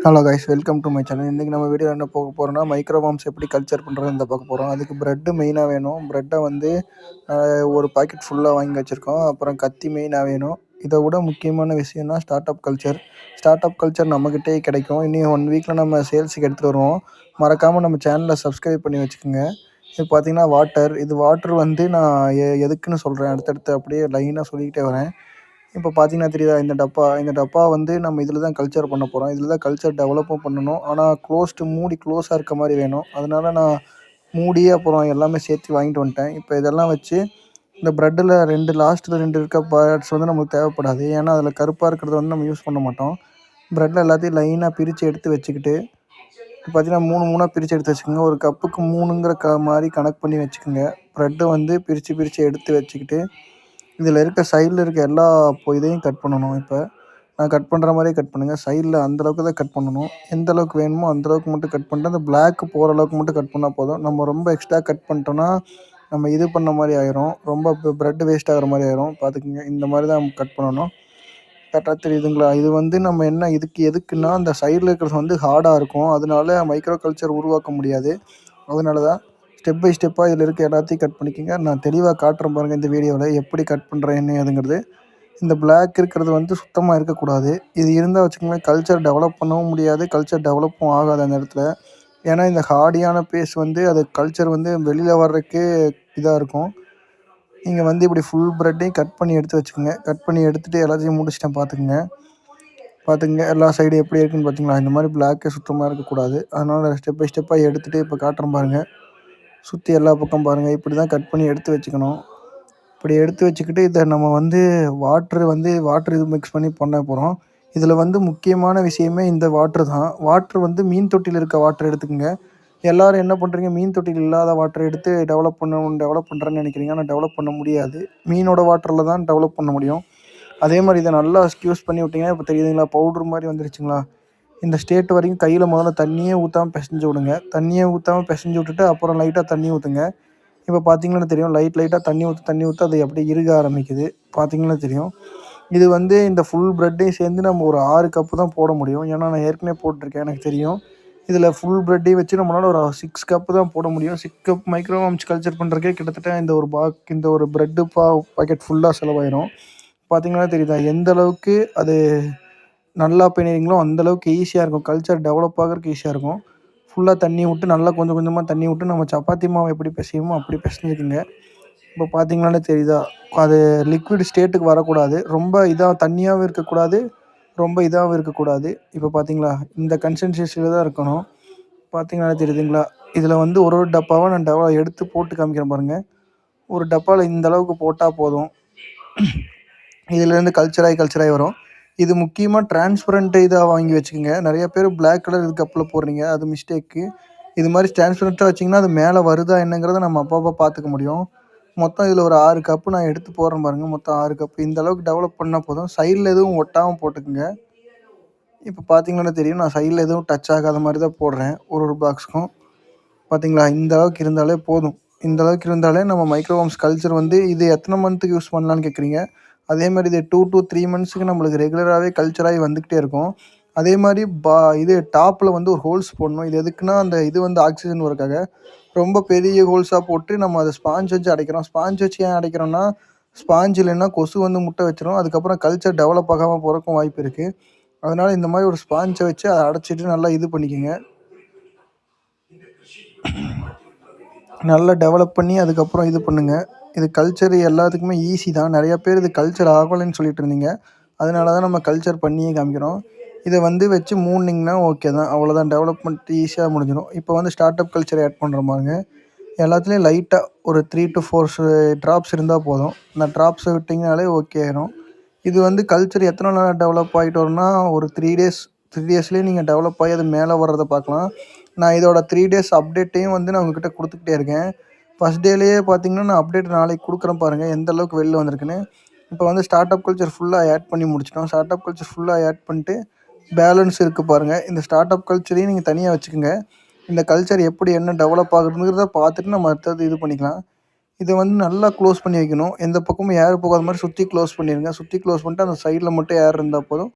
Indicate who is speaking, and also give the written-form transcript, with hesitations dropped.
Speaker 1: Hello guys, welcome to my channel. இன்றைக்கி நம்ம video என்ன போக போகிறோம்னா, மைக்ரோவார்ம்ஸ் எப்படி கல்ச்சர் பண்ணுறது இந்த பார்க்க போகிறோம். அதுக்கு ப்ரெட்டு மெயினாக வேணும். ப்ரெட்டை வந்து ஒரு பாக்கெட் ஃபுல்லாக வாங்கி வச்சுருக்கோம். அப்புறம் கத்தி மெயினாக வேணும். இதை விட முக்கியமான விஷயம்னா ஸ்டார்ட் அப் கல்ச்சர் நம்மக்கிட்டே கிடைக்கும். இன்னும் 1 வீக்கில் நம்ம சேல்ஸுக்கு எடுத்துகிட்டு வருவோம். மறக்காமல் நம்ம சேனலை சப்ஸ்கிரைப் பண்ணி வச்சுக்கோங்க. இது பார்த்திங்கன்னா வாட்டர் வந்து நான் எதுக்குன்னு சொல்கிறேன். அடுத்தடுத்து அப்படியே லைனாக சொல்லிக்கிட்டே வரேன். இப்போ பார்த்தீங்கன்னா தெரியுதா, இந்த டப்பா வந்து நம்ம இதில் தான் கல்ச்சர் பண்ண போகிறோம். இதில் தான் கல்ச்சர் டெவலப்பும் பண்ணணும். ஆனால் மூடி க்ளோஸாக இருக்க மாதிரி வேணும். அதனால நான் மூடி அப்புறம் எல்லாமே சேர்த்து வாங்கிட்டு வந்துட்டேன். இப்போ இதெல்லாம் வச்சு இந்த ப்ரெட்டில் லாஸ்ட்டில் 2 இருக்க பார்ட்ஸ் வந்து நமக்கு தேவைப்படாது. ஏன்னா அதில் கருப்பாக இருக்கிறத வந்து நம்ம யூஸ் பண்ண மாட்டோம். ப்ரெட்டில் எல்லாத்தையும் லைனாக பிரித்து எடுத்து வச்சுக்கிட்டு, இப்போ பார்த்தீங்கன்னா 3 பிரித்து எடுத்து வச்சுக்கோங்க. ஒரு கப்புக்கு 3ங்கிற மாதிரி கணக்கு பண்ணி வச்சுக்கோங்க. ப்ரெட்டை வந்து பிரித்து எடுத்து வச்சுக்கிட்டு, இதில் சைடில் இருக்க எல்லா இதையும் கட் பண்ணணும். இப்போ நான் கட் பண்ணுற மாதிரியே கட் பண்ணுங்கள். சைடில் அந்தளவுக்கு தான் கட் பண்ணணும். எந்த அளவுக்கு வேணுமோ அந்தளவுக்கு மட்டும் கட் பண்ணிட்டு, அந்த பிளாக் போகிற அளவுக்கு மட்டும் கட் பண்ணால் போதும். நம்ம ரொம்ப எக்ஸ்ட்ரா கட் பண்ணிட்டோன்னா நம்ம இது பண்ண மாதிரி ஆயிரும். ரொம்ப ப்ரெட் வேஸ்ட் ஆகிற மாதிரி ஆயிரும். பார்த்துக்குங்க, இந்த மாதிரி தான் கட் பண்ணணும். கரெக்டாக தெரியுதுங்களா? இது வந்து நம்ம என்ன எதுக்குன்னா, அந்த சைடில் இருக்கிறது வந்து ஹார்டாக இருக்கும். அதனால மைக்ரோ கல்ச்சர் உருவாக்க முடியாது. அதனால தான் ஸ்டெப் பை ஸ்டெப்பாக இதில் இருக்க எல்லாத்தையும் கட் பண்ணிக்கோங்க. நான் தெளிவாக காட்டுறேன் பாருங்கள் இந்த வீடியோவில் எப்படி கட் பண்ணுறேன் என்ன ஏதுங்கிறது. இந்த பிளாக் இருக்கிறது வந்து சுத்தமாக இருக்கக்கூடாது. இது இருந்தால் வச்சுக்கோங்களேன், கல்ச்சர் டெவலப் பண்ணவும் முடியாது. கல்ச்சர் டெவலப்பும் ஆகாது அந்த இடத்துல. ஏன்னா இந்த ஹார்டியான பேஸ் வந்து அது கல்ச்சர் வந்து வெளியில் வர்றதுக்கு இதாக இருக்கும். நீங்கள் வந்து இப்படி ஃபுல் ப்ரெட்டையும் கட் பண்ணி எடுத்து வச்சுக்கோங்க. கட் பண்ணி எடுத்துகிட்டு எல்லாத்தையும் முடிச்சிட்டேன். பார்த்துக்குங்க எல்லா சைடும் எப்படி இருக்குன்னு பார்த்தீங்களா? இந்த மாதிரி பிளாக்கே சுத்தமாக இருக்கக்கூடாது. அதனால் ஸ்டெப் பை ஸ்டெப்பாக எடுத்துகிட்டு இப்போ காட்டுறேன் பாருங்கள். சுற்றி எல்லா பக்கம் பாருங்கள். இப்படி தான் கட் பண்ணி எடுத்து வச்சுக்கணும். இப்படி எடுத்து வச்சுக்கிட்டு இதை நம்ம வந்து வாட்ரு இது மிக்ஸ் பண்ண போகிறோம். இதில் வந்து முக்கியமான விஷயமே இந்த வாட்ரு தான். வாட்ரு வந்து மீன் தொட்டியில் இருக்க வாட்ரு எடுத்துக்கோங்க. எல்லோரும் என்ன பண்ணுறீங்க, மீன் தொட்டியில் இல்லாத வாட்டரை எடுத்து டெவலப் பண்ணுறேன்னு நினைக்கிறீங்க. ஆனால் டெவலப் பண்ண முடியாது. மீனோட வாட்டரில் தான் டெவலப் பண்ண முடியும். அதே மாதிரி இதை நல்லா ஸ்க்யூஸ் பண்ணி விட்டிங்கன்னா இப்போ தெரியுதுங்களா, பவுட்ரு மாதிரி வந்துருச்சுங்களா. இந்த ஸ்டேட் வரைக்கும் கையில் முதல்ல தண்ணியே ஊற்றாமல் பிசைஞ்சு விடுங்க. தண்ணியே ஊற்றாமல் பிசைஞ்சு விட்டுட்டு அப்புறம் லைட்டாக தண்ணி ஊற்றுங்க. இப்போ பார்த்தீங்கன்னா தெரியும், லைட்டாக தண்ணி ஊற்ற அது அப்படியே இறுக ஆரம்பிக்குது. பார்த்தீங்கன்னா தெரியும். இது வந்து இந்த ஃபுல் ப்ரெட்டையும் சேர்ந்து நம்ம ஒரு 6 கப்பு தான் போட முடியும். ஏன்னா நான் ஏற்கனவே போட்டிருக்கேன், எனக்கு தெரியும். இதில் ஃபுல் ப்ரெட்டையும் வச்சு நம்மளால் ஒரு 6 கப்பு தான் போட முடியும். 6 கப் மைக்ரோவார்ம்ஸ் கல்ச்சர் பண்ணுறக்கே கிட்டத்தட்ட இந்த ஒரு ப்ரெட்டு பாக்கெட் ஃபுல்லாக செலவாயிரும். பார்த்தீங்கன்னா தெரியுதா, எந்த அளவுக்கு அது நல்லா பிணைறீங்களோ அந்தளவுக்கு ஈஸியாக இருக்கும். கல்ச்சர் டெவலப் ஆகிறதுக்கு ஈஸியாக இருக்கும். ஃபுல்லாக தண்ணி விட்டு நல்லா கொஞ்சம் கொஞ்சமாக தண்ணி விட்டு நம்ம சப்பாத்தி மாவு எப்படி பிசையுமோ அப்படி பிசைஞ்சிக்கங்க. இப்போ பார்த்தீங்கன்னாலே தெரியுதா, அது லிக்விட் ஸ்டேட்டுக்கு வரக்கூடாது. ரொம்ப தண்ணியாகவும் இருக்கக்கூடாது, ரொம்ப இதாகவும் இருக்கக்கூடாது. இப்போ பார்த்தீங்களா, இந்த கன்சிஸ்டன்சியில் தான் இருக்கணும். பார்த்தீங்கன்னாலே தெரியுதுங்களா. இதில் வந்து ஒரு டப்பாவாக நான் எடுத்து போட்டு காமிக்கிறேன் பாருங்கள். ஒரு டப்பாவில் இந்த அளவுக்கு போட்டால் போதும். இதிலேருந்து கல்ச்சராகி வரும். இது முக்கியமாக டிரான்ஸ்பரண்ட் இதாக வாங்கி வச்சுக்கோங்க. நிறைய பேர் பிளாக் கலர் இது கப்பில் போடுறீங்க, அது மிஸ்டேக்கு. இது மாதிரி டிரான்ஸ்பரண்ட்டாக வச்சிங்கன்னா அது மேலே வருதா என்னங்கிறத நம்ம அப்பப்போ பார்த்துக்க முடியும். மொத்தம் இதில் ஒரு 6 கப்பு நான் எடுத்து போடுறேன் பாருங்கள். மொத்தம் 6 கப்பு. இந்த அளவுக்கு டெவலப் பண்ணால் போதும். சைடில் எதுவும் ஒட்டாமல் போட்டுக்குங்க. இப்போ பார்த்தீங்கன்னா தெரியும், நான் சைடில் எதுவும் டச் ஆகாத மாதிரி தான் போடுறேன் ஒரு பாக்ஸுக்கும். பார்த்தீங்களா, இந்த அளவுக்கு இருந்தாலே போதும். இந்த அளவுக்கு இருந்தாலே நம்ம மைக்ரோவார்ம்ஸ் கல்ச்சர் வந்து இது எத்தனை மந்த்துக்கு யூஸ் பண்ணலான்னு கேட்குறீங்க. அதே மாதிரி இது 2 to 3 மந்த்ஸுக்கு நம்மளுக்கு ரெகுலராகவே கல்ச்சராகி வந்துக்கிட்டே இருக்கும். அதே மாதிரி இது டாப்பில் வந்து ஒரு ஹோல்ஸ் போடணும். இது எதுக்குன்னா, அந்த இது வந்து ஆக்சிஜன் வரக்காக ரொம்ப பெரிய ஹோல்ஸாக போட்டு நம்ம அதை ஸ்பாஞ்ச் வச்சு அடைக்கிறோம். ஸ்பாஞ்ச் வச்சு ஏன் அடைக்கிறோன்னா, ஸ்பாஞ்ச் இல்லைன்னா கொசு வந்து முட்டை வச்சிரும். அதுக்கப்புறம் கல்ச்சர் டெவலப் ஆகாமல் போகிறக்கும் வாய்ப்பு இருக்குது. அதனால் இந்த மாதிரி ஒரு ஸ்பாஞ்சை வச்சு அதை அடைச்சிட்டு நல்லா இது பண்ணிக்கோங்க. நல்லா டெவலப் பண்ணி அதுக்கப்புறம் இது பண்ணுங்கள். இது கல்ச்சர் எல்லாத்துக்குமே ஈஸி தான். நிறையா பேர் இது கல்ச்சர் ஆகலைன்னு சொல்லிட்டு இருந்தீங்க. அதனால தான் நம்ம கல்ச்சர் பண்ணியே காமிக்கிறோம். இதை வந்து வச்சு மூடினீங்கன்னா ஓகே தான். அவ்வளோதான், டெவலப்மெண்ட் ஈஸியாக முடிஞ்சிடும். இப்போ வந்து ஸ்டார்ட் அப் கல்ச்சர் ஆட் பண்ணுற பாருங்க. எல்லாத்துலேயும் லைட்டாக ஒரு 3 to 4 ட்ராப்ஸ் இருந்தால் போதும். அந்த ட்ராப்ஸை விட்டிங்கனாலே ஓகே ஆயிரும். இது வந்து கல்ச்சர் எத்தனை நாள் டெவலப் ஆகிட்டு வரும்னா, ஒரு 3 டேஸ்லேயே நீங்கள் டெவலப் ஆகி அது மேலே வர்றதை பார்க்கலாம். நான் இதோட 3 டேஸ் அப்டேட்டையும் வந்து நான் உங்ககிட்ட கொடுத்துக்கிட்டே இருக்கேன். ஃபஸ்ட் டேலேயே பார்த்தீங்கன்னா, நான் அப்டேட் நாளைக்கு கொடுக்குறேன் பாருங்கள், எந்த அளவுக்கு வெளில வந்திருக்குன்னு. இப்போ வந்து ஸ்டார்ட் அப் கல்ச்சர் ஃபுல்லாக ஆட் பண்ணி முடிச்சிட்டோம். ஸ்டார்ட் அப் கல்ச்சர் ஃபுல்லாக ஆட் பண்ணிட்டு பேலன்ஸ் இருக்குது பாருங்கள். இந்த ஸ்டார்ட் அப் கல்ச்சரையும் நீங்கள் தனியாக வச்சுக்கோங்க. இந்த கல்ச்சர் எப்படி என்ன டெவலப் ஆகுதுங்கிறத பார்த்துட்டு நம்ம அடுத்தது இது பண்ணிக்கலாம். இதை வந்து நல்லா க்ளோஸ் பண்ணி வைக்கணும். எந்த பக்கமும் ஏர் போகாத மாதிரி சுற்றி க்ளோஸ் பண்ணிடுங்க. சுற்றி க்ளோஸ் பண்ணிட்டு அந்த சைடில் மட்டும் ஏர் இருந்தால் போதும்.